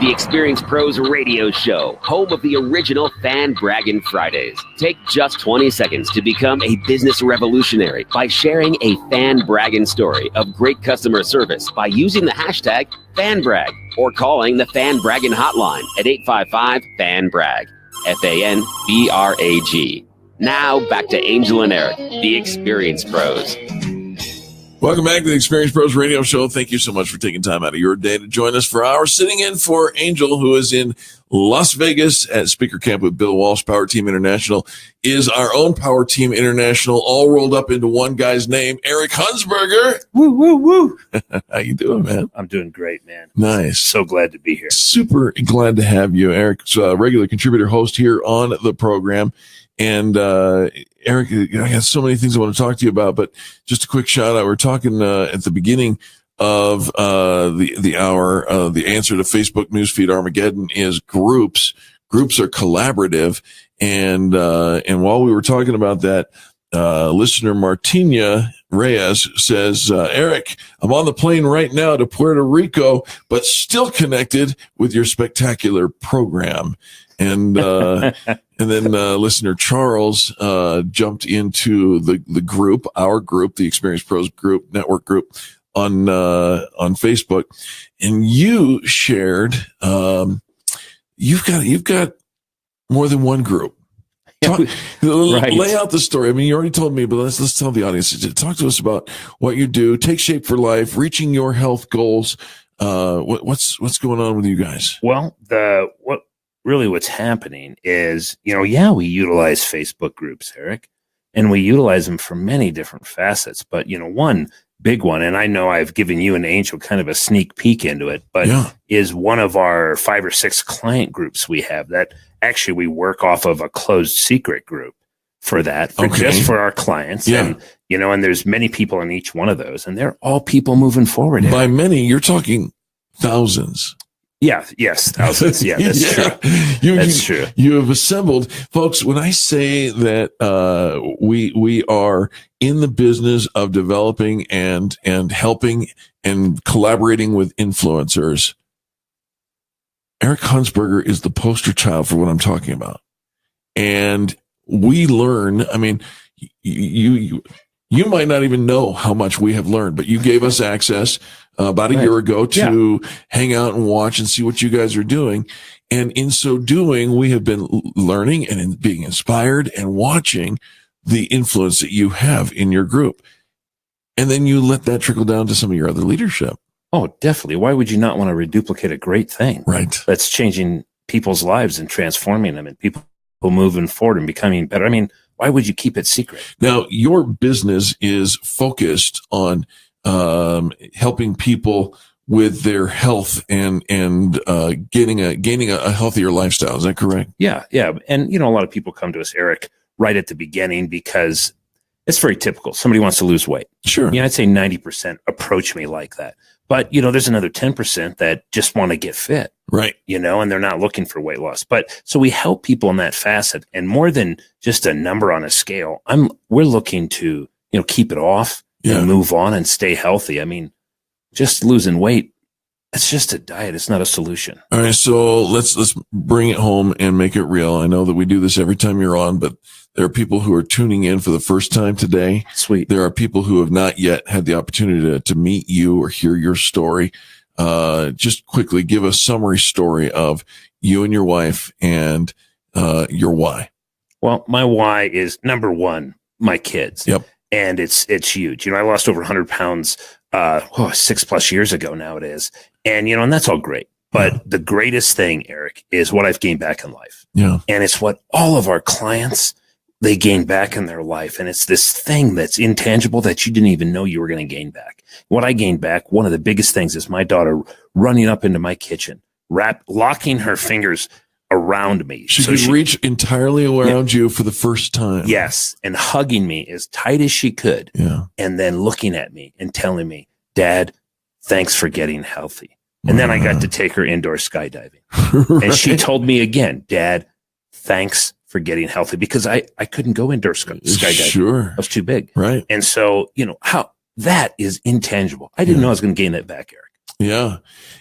the Experience Pros Radio Show, home of the original Fan Braggin' Fridays. Take just 20 seconds to become a business revolutionary by sharing a fan bragging story of great customer service by using the hashtag FanBrag or calling the Fan Braggin' Hotline at 855-FAN-BRAG, FANBRAG. Now back to Angel and Eric, the Experience Pros. Welcome back to the Experience Pros Radio Show. Thank you so much for taking time out of your day to join us for hours. Sitting in for Angel, who is in Las Vegas at Speaker Camp with Bill Walsh. Power Team International is our own Power Team International, all rolled up into one guy's name, Eric Hunsberger. Woo, woo, woo. How you doing, man? I'm doing great, man. Nice. So glad to be here. Super glad to have you. Eric's a regular contributor host here on the program. And Eric, I got so many things I want to talk to you about, but just a quick shout out. We're talking at the beginning of the hour. The answer to Facebook newsfeed Armageddon is groups. Groups are collaborative, and while we were talking about that, listener Martina Reyes says, Eric, I'm on the plane right now to Puerto Rico, but still connected with your spectacular program. And then listener Charles jumped into the group, our group, the Experience Pros group, network group on Facebook, and you shared you've got more than one group. Right. Lay out the story. I mean, you already told me, but let's tell the audience. Talk to us about what you do. Take Shape for Life, reaching your health goals. What's going on with you guys? Well, what's happening is, we utilize Facebook groups, Eric, and we utilize them for many different facets. But, one big one, and I know I've given you and Angel kind of a sneak peek into it, but is one of our 5 or 6 client groups we have that actually we work off of a closed secret group for that, just for our clients. Yeah. And, there's many people in each one of those, and they're all people moving forward. By many, you're talking thousands. Yeah. Yes. Thousands. Yeah. That's true. That's true. You have assembled, folks. When I say that we are in the business of developing and helping and collaborating with influencers, Eric Hunsberger is the poster child for what I'm talking about. And we learn. I mean, you might not even know how much we have learned, but you gave us access about a year ago to hang out and watch and see what you guys are doing. And in so doing, we have been learning and being inspired and watching the influence that you have in your group. And then you let that trickle down to some of your other leadership. Oh, definitely. Why would you not want to reduplicate a great thing? Right. That's changing people's lives and transforming them and people moving forward and becoming better. I mean, why would you keep it secret? Now, your business is focused on helping people with their health and gaining a healthier lifestyle. Is that correct? Yeah. And a lot of people come to us, Eric, right at the beginning because it's very typical. Somebody wants to lose weight. Sure. I'd say 90% approach me like that. But there's another 10% that just want to get fit. Right. And they're not looking for weight loss. But so we help people in that facet, and more than just a number on a scale, we're looking to, keep it off and move on and stay healthy. I mean, just losing weight, it's just a diet. It's not a solution. All right. So let's bring it home and make it real. I know that we do this every time you're on, but there are people who are tuning in for the first time today. Sweet. There are people who have not yet had the opportunity to meet you or hear your story. Just quickly give a summary story of you and your wife and your why. Well, my why is number one, my kids. Yep. And it's huge. I lost over 100 pounds 6+ years ago now it is. And, and that's all great. But the greatest thing, Eric, is what I've gained back in life. Yeah. And it's what all of our clients, they gain back in their life. And it's this thing that's intangible that you didn't even know you were going to gain back. What I gained back, one of the biggest things is my daughter running up into my kitchen, locking her fingers around me. She could reach entirely around you for the first time. Yes. And hugging me as tight as she could. Yeah. And then looking at me and telling me, Dad, thanks for getting healthy. And then I got to take her indoor skydiving. Right. And she told me again, Dad, thanks for getting healthy, because I couldn't go indoor skydiving. Sure. I was too big. Right. And so, how that is intangible. I didn't know I was going to gain that back, Eric. Yeah.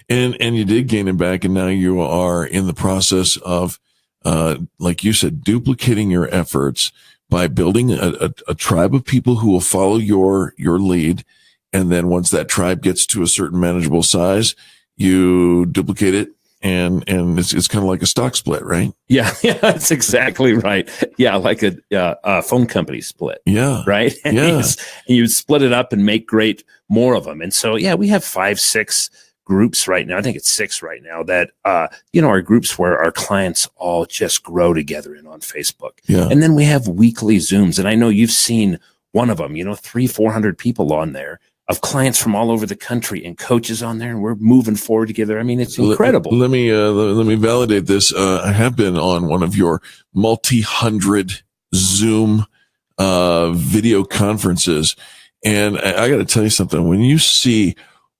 And you did gain it back. And now you are in the process of, like you said, duplicating your efforts by building a tribe of people who will follow your lead. And then once that tribe gets to a certain manageable size, you duplicate it. And it's kind of like a stock split, right? Yeah, that's exactly right. Yeah, like a phone company split. Yeah, right. And yeah, you split it up and make more of them. And so, yeah, we have 5, 6 groups right now. I think it's 6 right now that are groups where our clients all just grow together in on Facebook. Yeah, and then we have weekly Zooms, and I know you've seen one of them. 300-400 people on there, of clients from all over the country and coaches on there, and we're moving forward together. I mean, it's incredible. Let me validate this. I have been on one of your multi-hundred Zoom video conferences, and I got to tell you something. When you see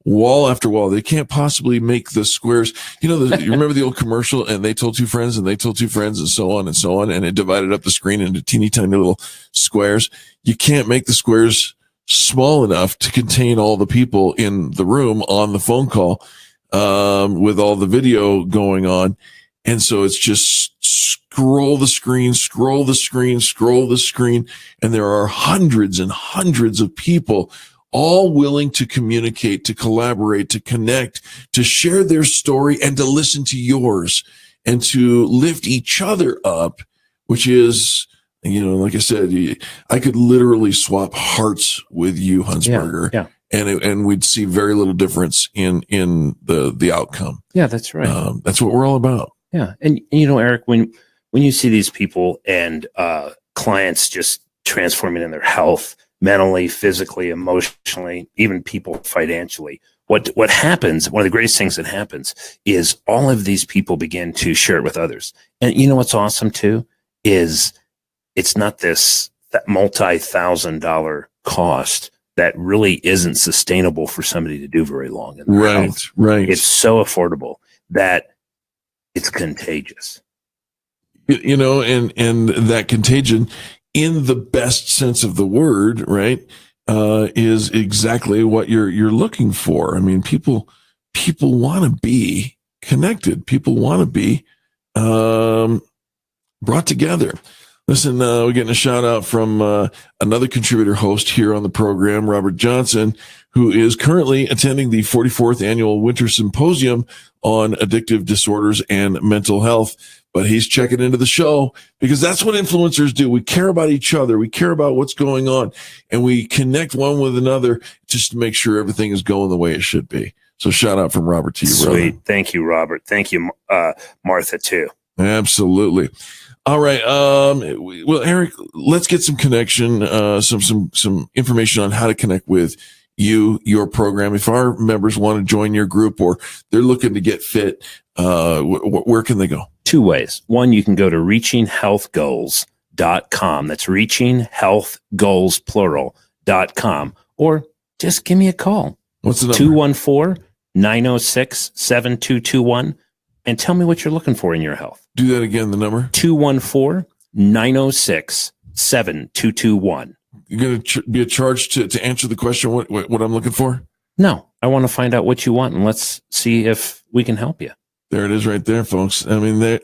wall after wall, they can't possibly make the squares. You remember the old commercial, and they told 2 friends, and they told 2 friends, and so on and so on, and it divided up the screen into teeny tiny little squares. You can't make the squares small enough to contain all the people in the room on the phone call, with all the video going on. And so it's just scroll the screen. And there are hundreds and hundreds of people all willing to communicate, to collaborate, to connect, to share their story, and to listen to yours, and to lift each other up, which is, like I said, I could literally swap hearts with you, Hunsberger, yeah. And we'd see very little difference in the outcome. Yeah, that's right. That's what we're all about. Yeah, and Eric, when you see these people and clients just transforming in their health, mentally, physically, emotionally, even people financially, what happens? One of the greatest things that happens is all of these people begin to share it with others. And what's awesome too is, it's not that multi-$1,000 cost that really isn't sustainable for somebody to do very long. Right. It's so affordable that it's contagious. And that contagion, in the best sense of the word, right, is exactly what you're looking for. I mean, people want to be connected. People want to be brought together. Listen, we're getting a shout out from another contributor host here on the program, Robert Johnson, who is currently attending the 44th annual Winter Symposium on Addictive Disorders and Mental Health. But he's checking into the show because that's what influencers do. We care about each other. We care about what's going on, and we connect one with another just to make sure everything is going the way it should be. So shout out from Robert to you, Sweet. brother. Thank you, Robert. Thank you, Martha, too. Absolutely. All right. Well, Eric, let's get some connection, some information on how to connect with your program. If our members want to join your group or they're looking to get fit, where can they go? 2 ways. One, you can go to reachinghealthgoals.com. That's reachinghealthgoals, plural.com. Or just give me a call. What's the number? 214-906-7221. And tell me what you're looking for in your health. Do that again, the number? 214-906-7221. You're going to be a charge to answer the question, what I'm looking for? No, I want to find out what you want, and let's see if we can help you. There it is right there, folks. I mean,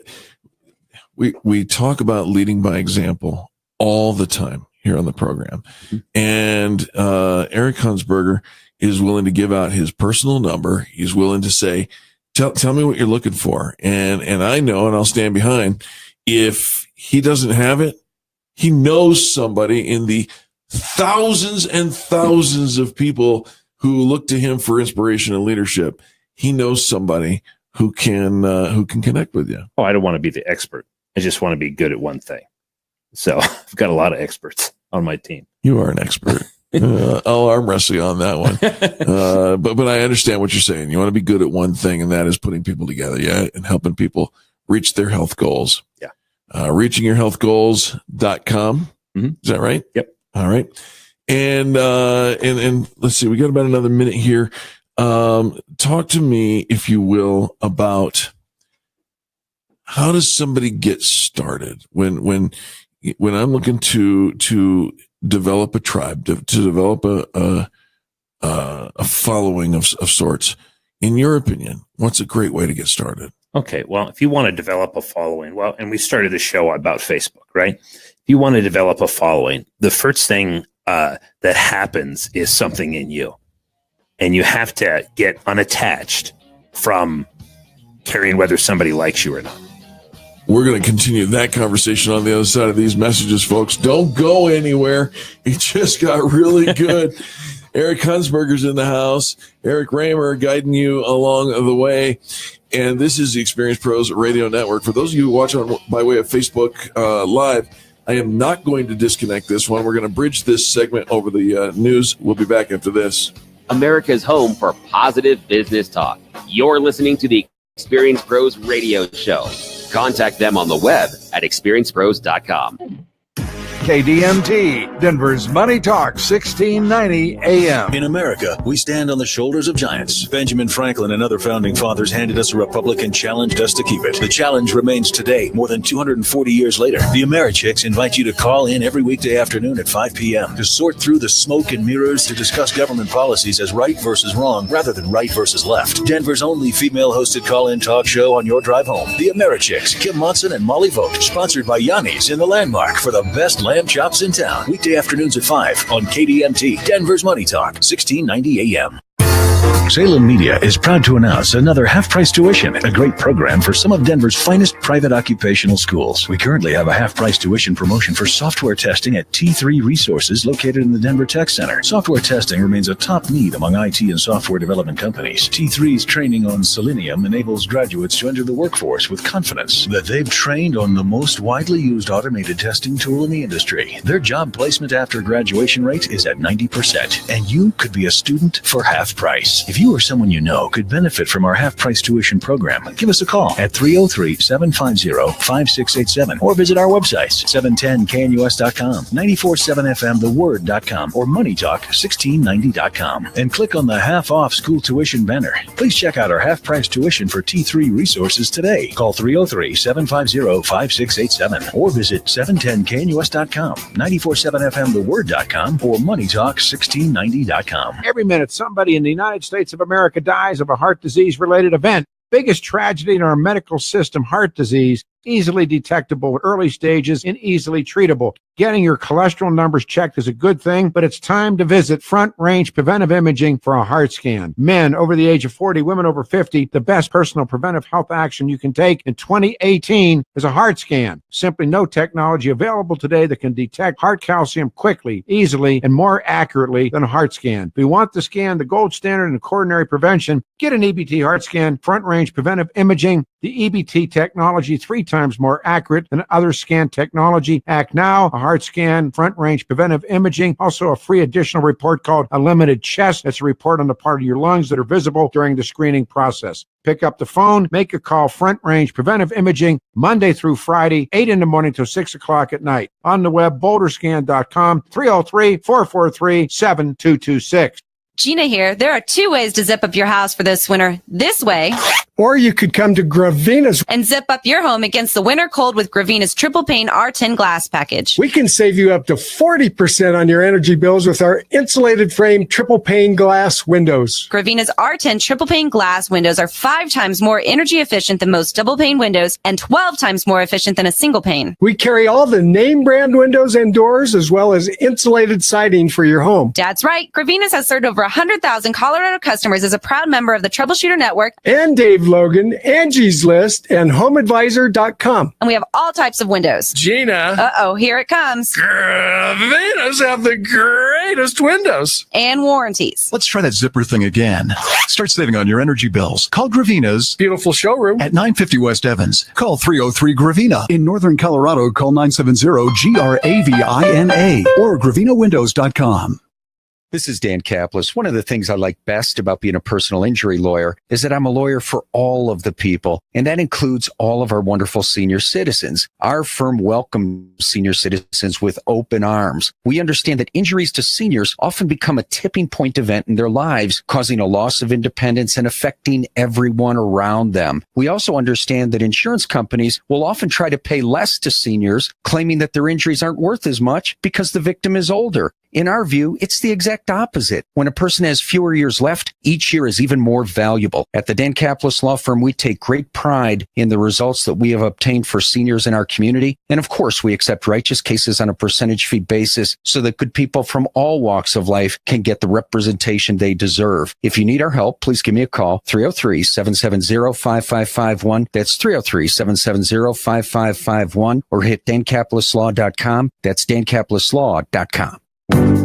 we talk about leading by example all the time here on the program. Mm-hmm. And Eric Hunsberger is willing to give out his personal number. He's willing to say, Tell me what you're looking for. And I know, and I'll stand behind, if he doesn't have it, he knows somebody in the thousands and thousands of people who look to him for inspiration and leadership. He knows somebody who can connect with you. Oh, I don't want to be the expert. I just want to be good at one thing. So I've got a lot of experts on my team. You are an expert. I'll arm wrestle you on that one. But I understand what you're saying. You want to be good at one thing, and that is putting people together, yeah, and helping people reach their health goals. Yeah. Reachingyourhealthgoals.com. Mm-hmm. Is that right? Yep. All right. And let's see, we got about another minute here. Talk to me, if you will, about how does somebody get started when I'm looking to develop a tribe, to develop a following of sorts. in your opinion, what's a great way to get started? Okay, well, if you want to develop a following, well, and we started the show about Facebook, right? If you want to develop a following, the first thing that happens is something in you. And you have to get unattached from caring whether somebody likes you or not. We're going to continue that conversation on the other side of these messages, folks. Don't go anywhere. It just got really good. Eric Hunsberger's in the house. Eric Raymer guiding you along the way. And this is the Experience Pros Radio Network. For those of you who watch on by way of Facebook Live, I am not going to disconnect this one. We're going to bridge this segment over the news. We'll be back after this. America's home for positive business talk. You're listening to the Experience Pros Radio Show. Contact them on the web at experiencepros.com. KDMT, Denver's Money Talk, 1690 AM. In America, we stand on the shoulders of giants. Benjamin Franklin and other founding fathers handed us a republic and challenged us to keep it. The challenge remains today, more than 240 years later. The Americhicks invite you to call in every weekday afternoon at 5 p.m. to sort through the smoke and mirrors to discuss government policies as right versus wrong rather than right versus left. Denver's only female-hosted call-in talk show on your drive home. The Americhicks, Kim Monson and Molly Vogt, sponsored by Yanni's in the Landmark for the best lamb chops in town. Weekday afternoons at 5 on KDMT, Denver's Money Talk, 1690 AM. Salem Media is proud to announce another half-price tuition, a great program for some of Denver's finest private occupational schools. We currently have a half-price tuition promotion for software testing at T3 Resources located in the Denver Tech Center. Software testing remains a top need among IT and software development companies. T3's training on Selenium enables graduates to enter the workforce with confidence that they've trained on the most widely used automated testing tool in the industry. Their job placement after graduation rate is at 90%, and you could be a student for half price. If you or someone you know could benefit from our half-price tuition program, give us a call at 303-750-5687 or visit our websites, 710knus.com, 947fmtheword.com, or moneytalk1690.com, and click on the half-off school tuition banner. Please check out our half-price tuition for T3 Resources today. Call 303-750-5687 or visit 710knus.com, 947fmtheword.com, or moneytalk1690.com. Every minute, somebody in the United States of America dies of a heart disease-related event. Biggest tragedy in our medical system, heart disease, easily detectable at early stages and easily treatable. Getting your cholesterol numbers checked is a good thing, but it's time to visit Front Range Preventive Imaging for a heart scan. Men over the age of 40, women over 50, the best personal preventive health action you can take in 2018 is a heart scan. Simply no technology available today that can detect heart calcium quickly, easily, and more accurately than a heart scan. If you want the scan, the gold standard in coronary prevention, get an EBT heart scan. Front Range Preventive Imaging, the EBT technology 3 times more accurate than other scan technology. Act now, a heart scan, Front Range Preventive Imaging. Also a free additional report called a limited chest. That's a report on the part of your lungs that are visible during the screening process. Pick up the phone, make a call, Front Range Preventive Imaging, Monday through Friday, 8 in the morning till 6 o'clock at night. On the web, boulderscan.com, 303-443-7226. Gina here. There are 2 ways to zip up your house for this winter. This way. Or you could come to Gravina's and zip up your home against the winter cold with Gravina's triple pane R10 glass package. We can save you up to 40% on your energy bills with our insulated frame triple pane glass windows. Gravina's R10 triple pane glass windows are 5 times more energy efficient than most double pane windows and 12 times more efficient than a single pane. We carry all the name brand windows and doors as well as insulated siding for your home. That's right. Gravina's has served over 100,000 Colorado customers as a proud member of the Troubleshooter Network and Dave Logan, Angie's List, and HomeAdvisor.com. And we have all types of windows. Gina. Uh-oh, here it comes. Gravina's have the greatest windows. And warranties. Let's try that zipper thing again. Start saving on your energy bills. Call Gravina's beautiful showroom at 950 West Evans. Call 303-GRAVINA. In Northern Colorado, call 970-GRAVINA or GravinaWindows.com. This is Dan Kaplis. One of the things I like best about being a personal injury lawyer is that I'm a lawyer for all of the people, and that includes all of our wonderful senior citizens. Our firm welcomes senior citizens with open arms. We understand that injuries to seniors often become a tipping point event in their lives, causing a loss of independence and affecting everyone around them. We also understand that insurance companies will often try to pay less to seniors, claiming that their injuries aren't worth as much because the victim is older. In our view, it's the exact opposite. When a person has fewer years left, each year is even more valuable. At the Dan Caplis Law Firm, we take great pride in the results that we have obtained for seniors in our community. And of course, we accept righteous cases on a percentage fee basis so that good people from all walks of life can get the representation they deserve. If you need our help, please give me a call, 303-770-5551. That's 303-770-5551, or hit dancaplisslaw.com. That's dancaplisslaw.com.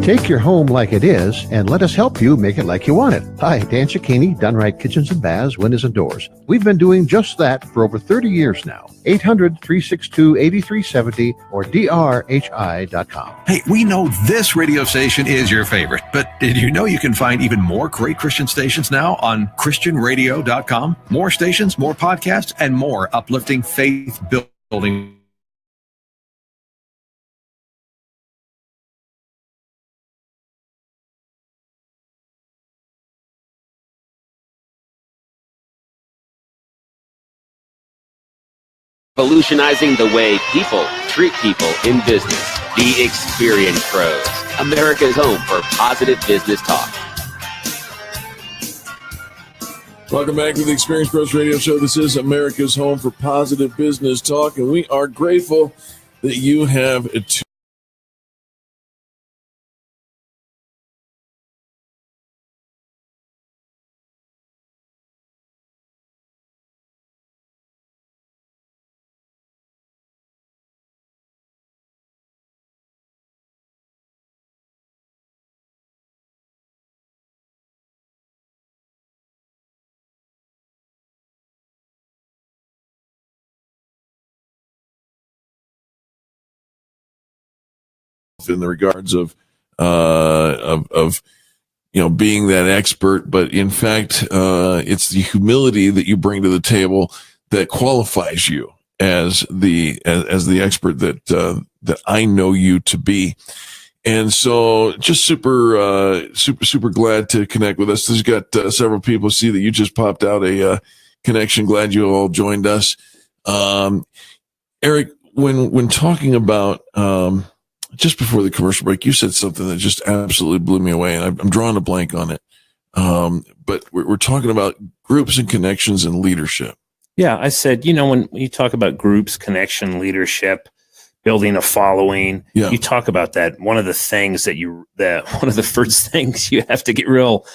Take your home like it is and let us help you make it like you want it. Hi, Dan Cicchini, Done Right Kitchens and Baths, Windows and Doors. We've been doing just that for over 30 years now. 800-362-8370 or drhi.com. Hey, we know this radio station is your favorite, but did you know you can find even more great Christian stations now on christianradio.com? More stations, more podcasts, and more uplifting faith-building. Revolutionizing the way people treat people in business. The Experience Pros, America's home for positive business talk. Welcome back to the Experience Pros Radio Show. This is America's home for positive business talk, and we are grateful that you have in the regards of being that expert, but in fact, it's the humility that you bring to the table that qualifies you as the expert that I know you to be. And so, just super glad to connect with us. There's got several people. See that you just popped out a connection. Glad you all joined us, Eric. When talking about just before the commercial break, you said something that just absolutely blew me away, and I'm drawing a blank on it. But we're talking about groups and connections and leadership. Yeah, I said, when you talk about groups, connection, leadership, building a following, you talk about that. One of the things one of the first things you have to get real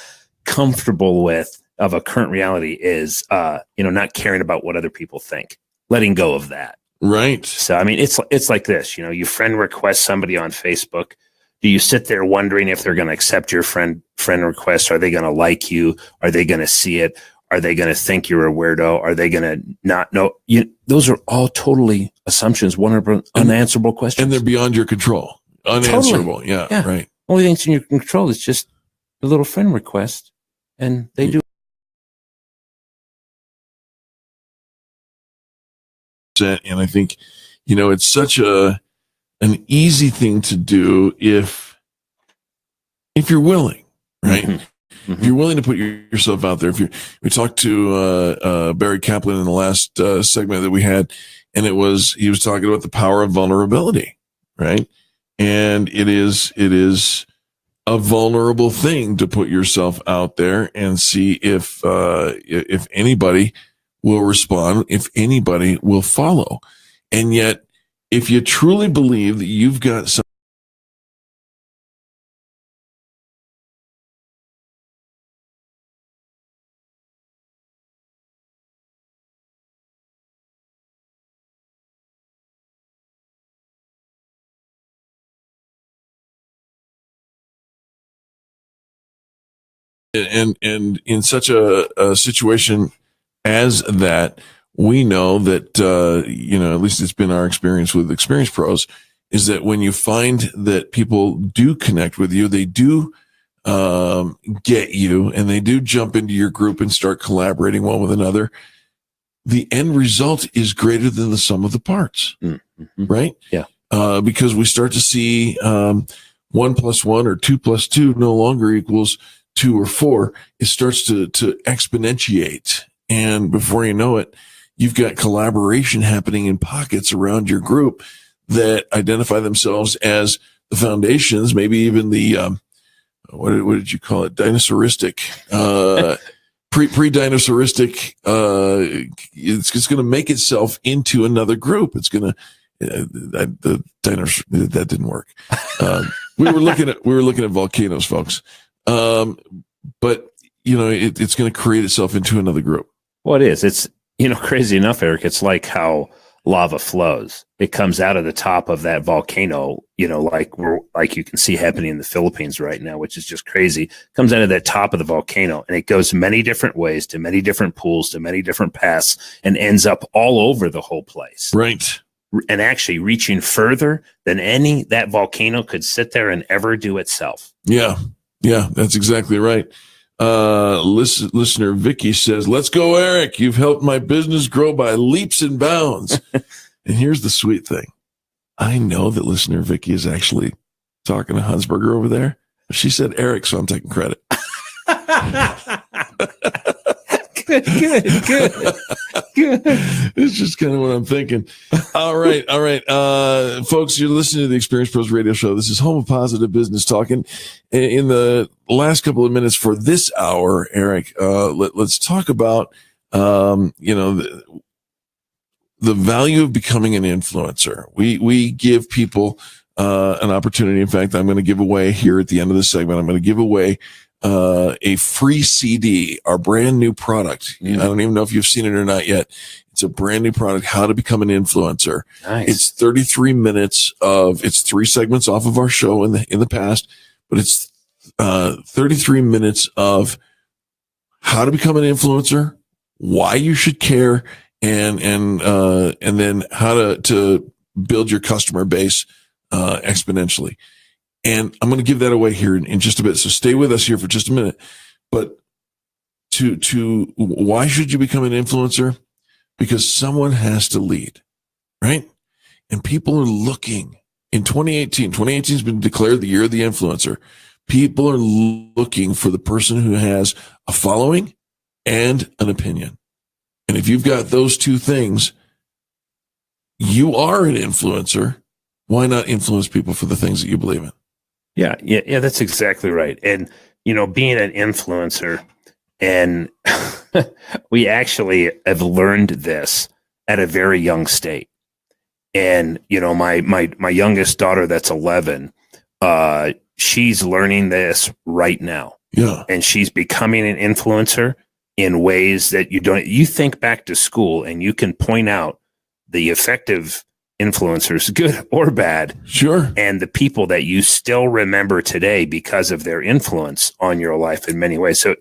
comfortable with of a current reality is, not caring about what other people think, letting go of that. Right. So, I mean, it's like this, you friend request somebody on Facebook. Do you sit there wondering if they're going to accept your friend request? Are they going to like you? Are they going to see it? Are they going to think you're a weirdo? Are they going to not know? Those are all totally assumptions, unanswerable questions. And they're beyond your control. Unanswerable. Totally. Yeah, right. Only thing's in your control is just a little friend request. And they do. And I think, it's such an easy thing to do if you're willing, right? Mm-hmm. If you're willing to put yourself out there. We talked to Barry Kaplan in the last segment that we had, and he was talking about the power of vulnerability, right? And it is a vulnerable thing to put yourself out there and see if anybody will respond, if anybody will follow. And yet, if you truly believe that you've got some and in such a situation as that, we know that, at least it's been our experience with Experience Pros, is that when you find that people do connect with you, they do get you, and they do jump into your group and start collaborating one with another, the end result is greater than the sum of the parts, right? Yeah. Because we start to see 1 + 1 or 2 + 2 no longer equals 2 or 4. It starts to exponentiate. And before you know it, you've got collaboration happening in pockets around your group that identify themselves as foundations, maybe even the what did you call it? Dinosauristic, pre-dinosauristic. It's going to make itself into another group. It's going to the dinosaur that didn't work. We were looking at volcanoes, folks. But it's going to create itself into another group. Well, it is. It's crazy enough, Eric. It's like how lava flows. It comes out of the top of that volcano, like you can see happening in the Philippines right now, which is just crazy. It comes out of that top of the volcano, and it goes many different ways to many different pools, to many different paths, and ends up all over the whole place. Right. And actually reaching further than that volcano could sit there and ever do itself. Yeah. Yeah, that's exactly right. Listener Vicky says, "Let's go, Eric. You've helped my business grow by leaps and bounds." And here's the sweet thing. I know that listener Vicky is actually talking to Hunsberger over there. She said Eric, so I'm taking credit. Good. It's just kind of what I'm thinking. All right. Folks, you're listening to the Experience Pros Radio Show. This is Home of Positive Business Talking. In the last couple of minutes for this hour, Eric, let's talk about, the value of becoming an influencer. We give people an opportunity. In fact, I'm going to give away here at the end of this segment, I'm going to give away a free CD, our brand new product. I don't even know if you've seen it or not yet. It's a brand new product, How to Become an Influencer. Nice. It's 33 minutes it's 3 segments off of our show in the past, but it's 33 minutes of how to become an influencer, why you should care, and then how to build your customer base exponentially. And I'm going to give that away here in just a bit. So stay with us here for just a minute. But to why should you become an influencer? Because someone has to lead, right? And people are looking in 2018. 2018 has been declared the year of the influencer. People are looking for the person who has a following and an opinion. And if you've got those two things, you are an influencer. Why not influence people for the things that you believe in? Yeah, that's exactly right. And, being an influencer, and we actually have learned this at a very young state. And, my youngest daughter that's 11, she's learning this right now. Yeah. And she's becoming an influencer in ways that you think back to school and you can point out the effective influencers, good or bad. Sure. And the people that you still remember today because of their influence on your life in many ways. So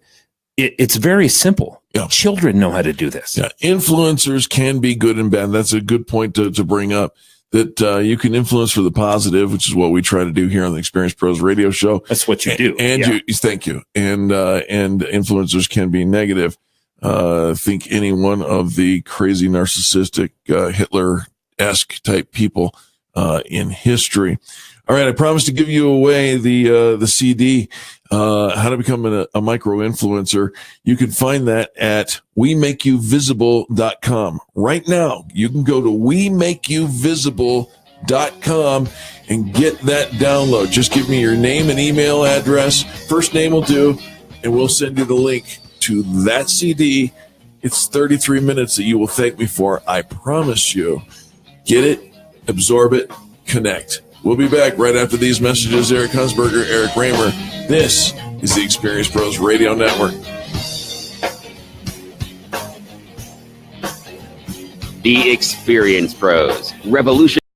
it's very simple. Yeah. Children know how to do this. Yeah. Influencers can be good and bad. That's a good point to bring up, that you can influence for the positive, which is what we try to do here on the Experience Pros Radio Show. That's what you do. And thank you. And influencers can be negative. Think any one of the crazy narcissistic, Hitler-esque type people in history. All right, I promised to give you away the CD, How to Become a Micro Influencer. You can find that at WeMakeYouVisible.com. Right now, you can go to WeMakeYouVisible.com and get that download. Just give me your name and email address. First name will do, and we'll send you the link to that CD. It's 33 minutes that you will thank me for. I promise you. Get it, absorb it, connect. We'll be back right after these messages. Eric Hunsberger, Eric Raymer. This is the Experience Pros Radio Network. The Experience Pros. Revolution.